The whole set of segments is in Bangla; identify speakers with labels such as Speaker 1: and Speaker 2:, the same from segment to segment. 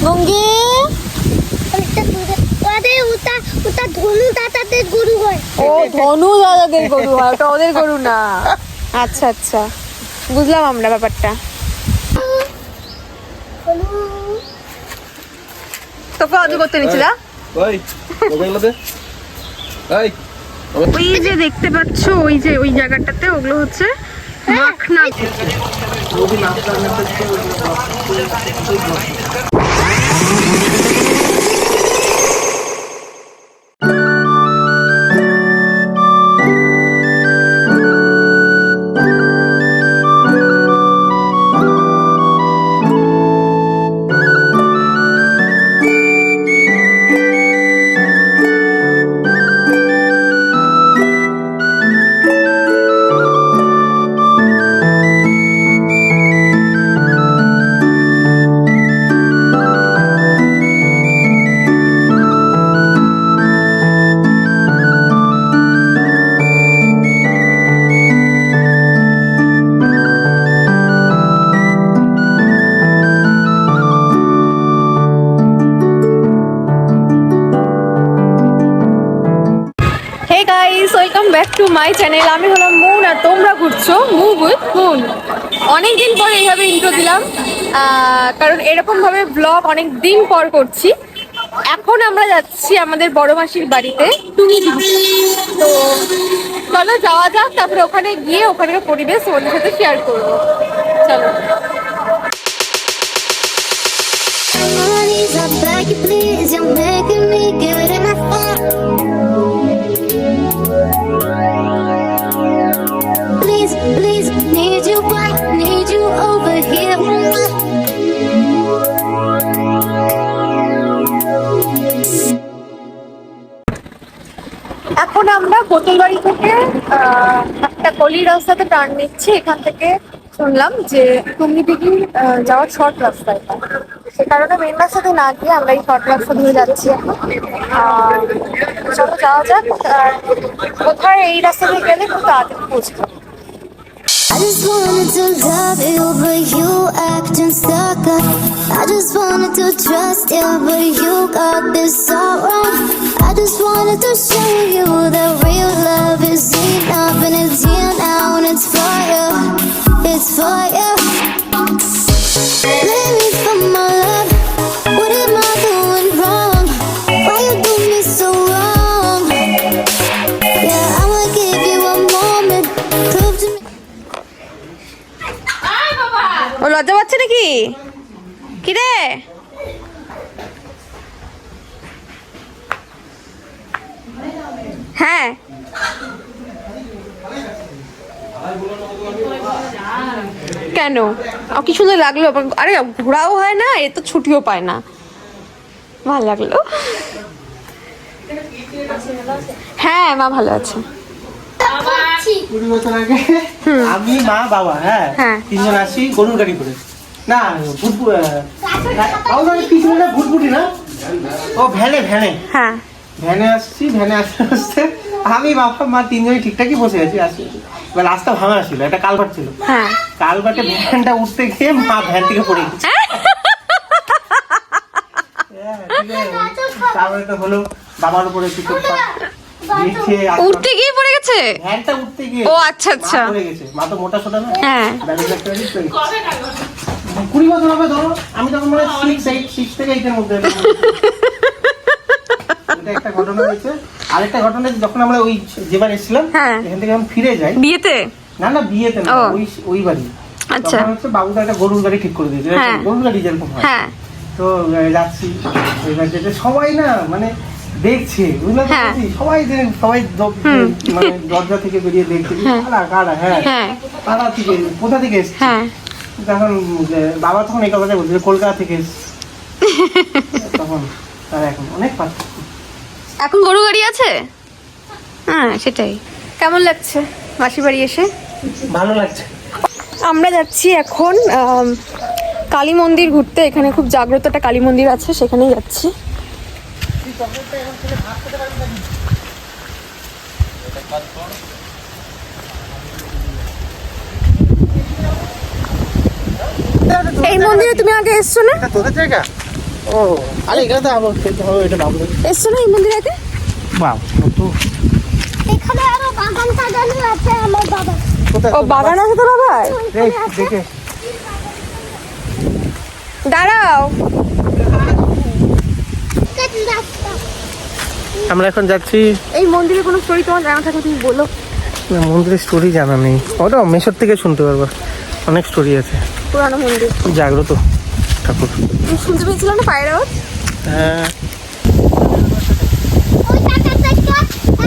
Speaker 1: গঙ্গে ধনু দাদাদের গরু হয়। ও ধনু দাদাদের গরু হয়, ওটা ওদের গরু না। আচ্ছা আচ্ছা, বুঝলাম আমরা ব্যাপারটা। তোকে অজু করতে নিচ্ছিল। ওই যে দেখতে পাচ্ছ, ওই যে ওই জায়গাটাতে ওগুলো হচ্ছে makhana. Welcome back to my channel. আমি হলাম মুন আর তোমরা ঘুরছো মুভ উইথ মুন। অনেকদিন পরে এইভাবে ইন্ট্রো দিলাম, কারণ এরকমভাবে ব্লগ অনেক দিন পর করছি। এখন আমরা যাচ্ছি আমাদের বড় মাসির বাড়িতে টুঙ্গিদিঘি। তো চলো যাওয়া যাক, তারপরে ওখানে গিয়ে ওখানকার পরিবেশ ওদের সাথে শেয়ার করবো। চলো। Please, need you back, need you over here. এখন আমরা কোতলবাড়ি থেকে একটা গলির রাস্তাতে টার্ন নিচ্ছি। এখান থেকে শুনলাম যে টুঙ্গিদিঘি যাওয়ার শর্ট রাস্তা এটা, সে কারণে মেন রাস্তাতে না গিয়ে আমরা এই শর্ট রাস্তা ধরে যাচ্ছি এখন। চলো যাওয়া যাক। কোথায় এই রাস্তা দিয়ে গেলে খুব তাড়াতাড়ি পৌঁছবো। I just wanted to love you, but you acting stuck up. I just wanted to trust you, but you got this all wrong. I just wanted to show you that real love is enough, and it's here now, and it's for you, it's for you. Blame me for my love. What am I doing wrong? Why you do me so wrong? Yeah, I'ma give you a moment, prove to me. ও লজ্জা পাচ্ছে নাকি? কি রে? হ্যাঁ, কেন? কি সুন্দর লাগলো। আরে ঘোরাও হয় না, এ তো ছুটিও পায় না। ভালো লাগলো। হ্যাঁ, মা ভালো আছে।
Speaker 2: 20 বছর আগে আমি, মা, বাবা, হ্যাঁ তিনজন আসি গরুর গাড়ি করে। না ভুটভুটি না, ও ভ্যানে ভ্যানে
Speaker 1: হ্যাঁ
Speaker 2: ভ্যানে আসছি। ভ্যানে আসতে আসতে আমি, বাবা, মা তিনজনই ঠিকঠাকই বসে আছি। আসি এবার রাস্তা ভাঙা ছিল, একটা কালভার্ট ছিল। কালভার্টে ভ্যানটা উঠতে গিয়ে মা ভ্যান থেকে পড়ে গেছে। তারপরে তো হলো বাবার উপরে কিছু
Speaker 1: উঠতে গিয়ে পড়ে গেছে।
Speaker 2: ভ্যানটা উঠতে গিয়ে
Speaker 1: ও আচ্ছা আচ্ছা
Speaker 2: পড়ে গেছে। মা তো মোটা সোটা না।
Speaker 1: হ্যাঁ
Speaker 2: 20 বছর হবে ধরো। আমি তখন মানে 6 থেকে 8 এর মধ্যে। এটা একটা ঘটনা হয়েছে। আরেকটা ঘটনা যখন আমরা ওই যেবার এসেছিলাম এখান থেকে আমি ফিরে যাই বিয়েতে। না না বিয়েতে না, ওই বাড়ি। আচ্ছা, তখন হচ্ছে বাবুদা একটা গরুর গাড়ি ঠিক করে দিয়েছে। গরুর গাড়ি যেরকম হয়। তো যাচ্ছি এবার যেতে সবাই না মানে দেখছে, বুঝলে তো, সবাই মানে দরজা থেকে বেরিয়ে দেখছে কারা। হ্যাঁ কারা থেকে, কোথা থেকে এসছে। তখন বাবা তখন এই কথাটা বলছে কলকাতা থেকে এসছে। তখন তার এখন অনেক পার্থক্য।
Speaker 1: এখন গরু গাড়ি আছে। হ্যাঁ সেটাই। কেমন লাগছে মাসি বাড়ি এসে?
Speaker 2: ভালো লাগছে।
Speaker 1: আমরা যাচ্ছি এখন কালী মন্দির ঘুরতে। এখানে খুব জাগ্রত একটা কালী মন্দির আছে, সেখানেই যাচ্ছি। এই মন্দিরে তুমি আগে এসছো না?
Speaker 2: তোদের জায়গা? ও আরে এখানে তো আবার খেতে হবে, এটা বাবু
Speaker 1: এসছো না এই মন্দিরে আগে?
Speaker 2: বাহ তো
Speaker 3: এখানে আরো বাগান টাগানো আছে আমার বাবা।
Speaker 2: কোথায়
Speaker 1: ও বাগান আছে তো বাবার?
Speaker 2: দেখে
Speaker 1: দাঁড়াও।
Speaker 2: আমরা এখন যাচ্ছি।
Speaker 1: এই মন্দিরে কোনো স্টোরি তোমার জানা থাকলে তুমি বলো।
Speaker 2: না, মন্দিরের স্টোরি জানা নেই, ওটা মেশর থেকে শুনতে পারবো, অনেক স্টোরি আছে।
Speaker 1: পুরানো মন্দির,
Speaker 2: জাগ্রত ঠাকুর।
Speaker 1: তুমি শুনতে পেয়েছিল না পায়ের আওয়াজ?
Speaker 2: হ্যাঁ
Speaker 3: ওই টাকাটা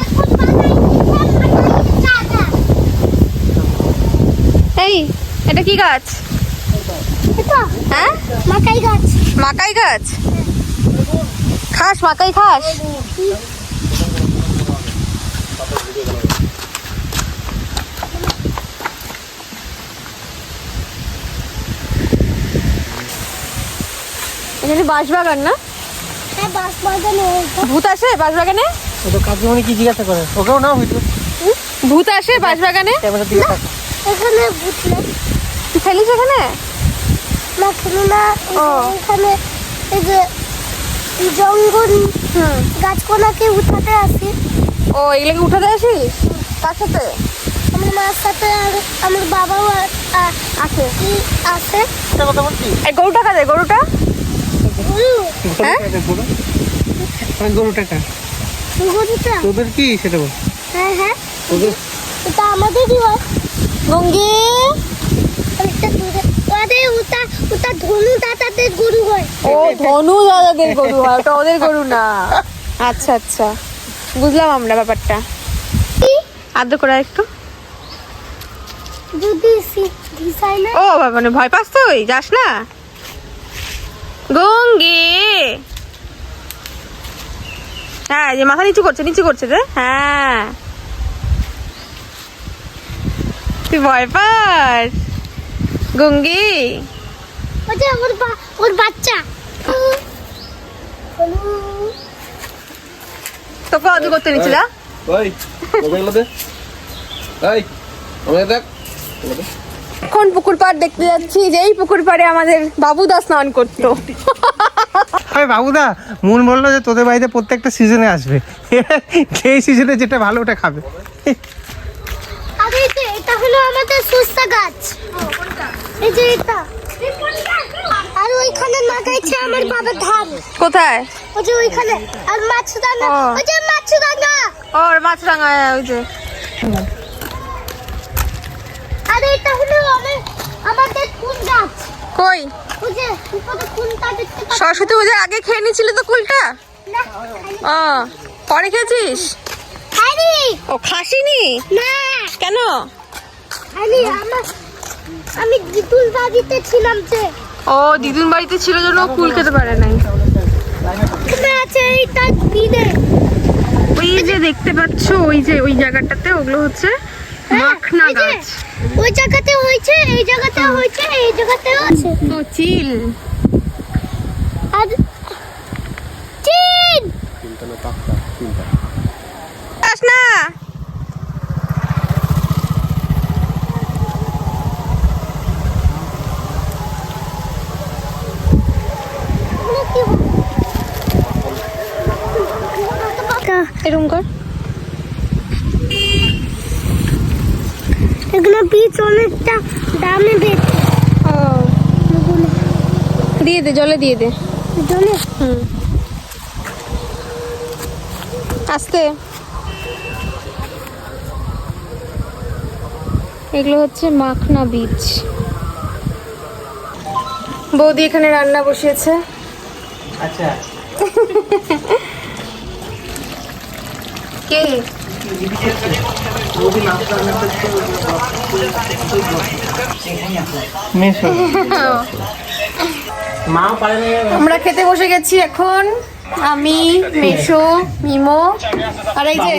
Speaker 3: এখন বানাই
Speaker 1: এই এটা কি গাছ?
Speaker 3: এটা
Speaker 1: হ্যাঁ
Speaker 3: মাকাই গাছ।
Speaker 1: মাকাই গাছ। খাস মাকাই খাস? এখানে বাঁশবাগান না?
Speaker 3: হ্যাঁ বাস বাগানে
Speaker 1: ভূত আসে বাঁশবাগানে?
Speaker 2: ওটা কাকিমণি কি জিজ্ঞাসা করে, ওকেও নাও ভিডিও।
Speaker 1: ভূত আসে বাঁশবাগানে?
Speaker 2: ক্যামেরা দিকে থাকো।
Speaker 3: এখানে বুঝলে
Speaker 1: তুই খেলিস এখানে?
Speaker 3: না শুনো না
Speaker 1: ও।
Speaker 3: এখানে এই যে জঙ্গল গাছপালাকে উঠাতে আসি।
Speaker 1: ও এগুলোকে উঠাতে আসিস? কার সাথে?
Speaker 3: আমার মার সাথে আর আমার বাবাও
Speaker 1: আছে।
Speaker 3: আছে।
Speaker 2: একটা কথা বলছি,
Speaker 1: এই গরুটা কাদের? গরুটা হ্যাঁ?
Speaker 2: গরুটা কার?
Speaker 3: গরুটা
Speaker 2: তোদের কি সেটা বল।
Speaker 3: হ্যাঁ হ্যাঁ
Speaker 2: তোদের
Speaker 3: এটা আমাদেরই হয়।
Speaker 1: গঙ্গে
Speaker 3: অনেকটা দূরে ওদের ওটা ওটা ধনু দাদাদের গরু হয়।
Speaker 1: ও ধনু দাদাদের গরু হয়, ওটা ওদের গরু না। আচ্ছা আচ্ছা বুঝলাম আমরা ব্যাপারটা। আদ্র করে একটু।
Speaker 3: যদি দিশাই না
Speaker 1: ও বাবা, মানে ভয় পাস তুই? যাস না গঙ্গে। হ্যাঁ যে মাথা নিচু করছে, নিচু করছে রে। হ্যাঁ তুই ভয় পাস গঙ্গে?
Speaker 3: ওই যে ওর বাচ্চা
Speaker 1: তোকে অজু করতে নিচ্ছিল?
Speaker 4: ওই মোবাইল দে, এই মোবাইল দেখ।
Speaker 1: এখন পুকুর পাড় দেখতে যাচ্ছি, যে এই পুকুর পাড়ে আমাদের বাবুদা স্নান করতো।
Speaker 2: আরে বাবুদা, মন বললো যে তোদের বাড়িতে প্রত্যেকটা সিজনে আসবে, সেই সিজনে যেটা ভালো ওটা খাবে।
Speaker 3: আর এই যে এটা হলো আমাদের সস্তা গাছ। এই যে এটা আর ওইখানে লাগাইছে আমার বাবার ধান।
Speaker 1: কোথায়?
Speaker 3: ওই যে ওইখানে আর মাছরাঙা,
Speaker 1: ও।
Speaker 3: ওই যে মাছরাঙা।
Speaker 1: ওর মাছরাঙা ওই যে।
Speaker 3: আর এটা হলো আমাদের কুল গাছ।
Speaker 1: কই?
Speaker 3: ওই যে উপরে কুলটা দেখতে পাচ্ছ?
Speaker 1: সরস্বতী পূজার আগে খেয়ে নিয়েছিলি তো কুলটা?
Speaker 3: না
Speaker 1: ও পরে খেয়েছিস?
Speaker 3: খাইনি।
Speaker 1: ও খাসিনি?
Speaker 3: না
Speaker 1: কেন?
Speaker 3: আমি জিতুল বাড়িতে ছিলাম যে।
Speaker 1: ও দিদুন বাড়িতে ছিল জন্য ও কুল খেতে পারে নাই।
Speaker 3: ওখানে আছে এইটা দিনে।
Speaker 1: ওই যে দেখতে পাচ্ছ ওই যে ওই জায়গাটাতে, ওগুলো হচ্ছে মাখনা
Speaker 3: এই যে,
Speaker 1: গাছ।
Speaker 3: ওই জায়গাতে হয়েছে, এই জায়গাতে হয়েছে, এই জায়গাতেও আছে।
Speaker 1: ও চিল।
Speaker 3: আর চিন
Speaker 1: আস না। এরকম কর।
Speaker 3: এগুলো বীজ অনেকটা দামে বেচে।
Speaker 1: ও দিয়ে দে, জলে দিয়ে দে।
Speaker 3: জলে
Speaker 1: আস্তে। এগুলো হচ্ছে মাখনা বীজ। বৌদি এখানে রান্না বসিয়েছে।
Speaker 2: আচ্ছা
Speaker 1: কে?
Speaker 2: মেশো মাও পারে না।
Speaker 1: আমরা খেতে বসে গেছি এখন, আমি, মেশো, মিমো আর এই যে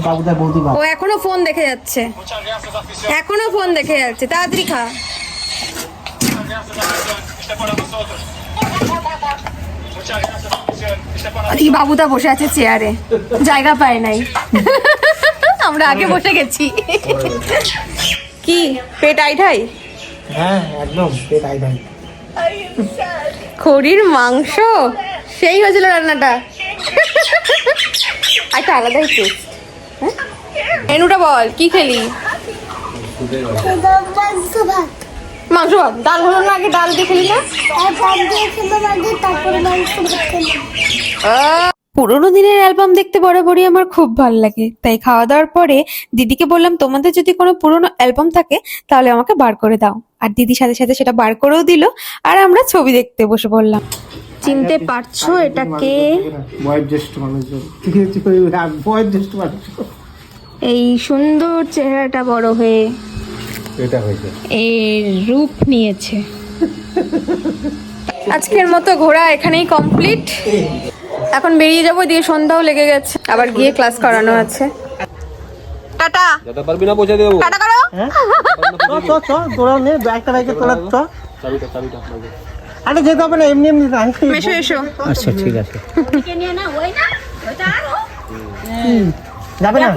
Speaker 2: বাবুদা বৌদি
Speaker 1: ও এখনো ফোন দেখে যাচ্ছে, এখনো ফোন দেখে যাচ্ছে। তাড়াতাড়ি খা। এই বাবুদা বসে আছে চেয়ারে, জায়গা পায় নাই। আমরা আগে বসে গেছি। কি পেট আইঠাই?
Speaker 2: হ্যাঁ একদম পেট আই ভাই।
Speaker 1: খড়ির মাংস সেই হয়েছিল রান্নাটা। একটা আলাদাই টেস্ট। মেনুটা বল, কি খেলি?
Speaker 3: মাংস ভাত।
Speaker 1: মাংস ভাত, ডাল হলো না? আগে ডাল দিয়ে খেলি না?
Speaker 3: ভাত দিয়ে খেলাম আগে, তারপরে মাংস ভাত খেলাম।
Speaker 5: পুরোনো দিনের অ্যালবাম দেখতে বরাবরই আমার খুব ভালো লাগে, তাই খাওয়া দাওয়ার পরে দিদিকে বললাম তোমাদের যদি কোনো পুরোনো অ্যালবাম থাকে তাহলে আমাকে বার করে দাও। আর দিদি সাথে সাথে সেটা বার করেও দিল, আর আমরা ছবি দেখতে বসে পড়লাম। চিনতে পারছো এটা কে?
Speaker 2: বয়োজ্যেষ্ঠ মানুষজন, বয়োজ্যেষ্ঠ মানুষ।
Speaker 5: এই সুন্দর চেহারাটা বড় হয়ে
Speaker 2: এটা হয়েছে,
Speaker 5: এর রূপ নিয়েছে।
Speaker 1: আজকের মতো ঘোরা এখানেই কমপ্লিট। এখন বেরিয়ে যাবো, দিয়ে সন্ধ্যাও লেগে গেছে, আবার গিয়ে ক্লাস করানো আছে। টাটা।
Speaker 4: যেতে পারবি না, পৌঁছে দেবো।
Speaker 1: টাটা করো।
Speaker 2: তোরা নে একটা বাইকে তোলা চ।
Speaker 4: চাবিটা
Speaker 2: আরে যেতে হবে না, এমনি এমনি
Speaker 1: এসো এসো।
Speaker 2: আচ্ছা ঠিক আছে। যাবে না?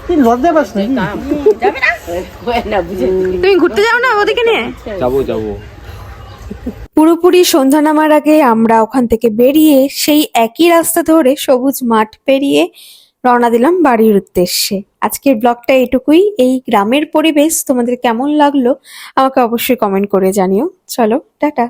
Speaker 2: তুই লজ্জা পাস না?
Speaker 1: তুমি ঘুরতে যাও না ওদিকে নিয়ে?
Speaker 4: যাবো।
Speaker 5: পুরোপুরি সন্ধ্যা নামার আগে আমরা ওখান থেকে বেরিয়ে সেই একই রাস্তা ধরে সবুজ মাঠ পেরিয়ে রওনা দিলাম বাড়ির উদ্দেশ্যে। আজকের ব্লগটা এটুকুই। এই গ্রামের পরিবেশ তোমাদের কেমন লাগলো আমাকে অবশ্যই কমেন্ট করে জানিও। চলো টাটা।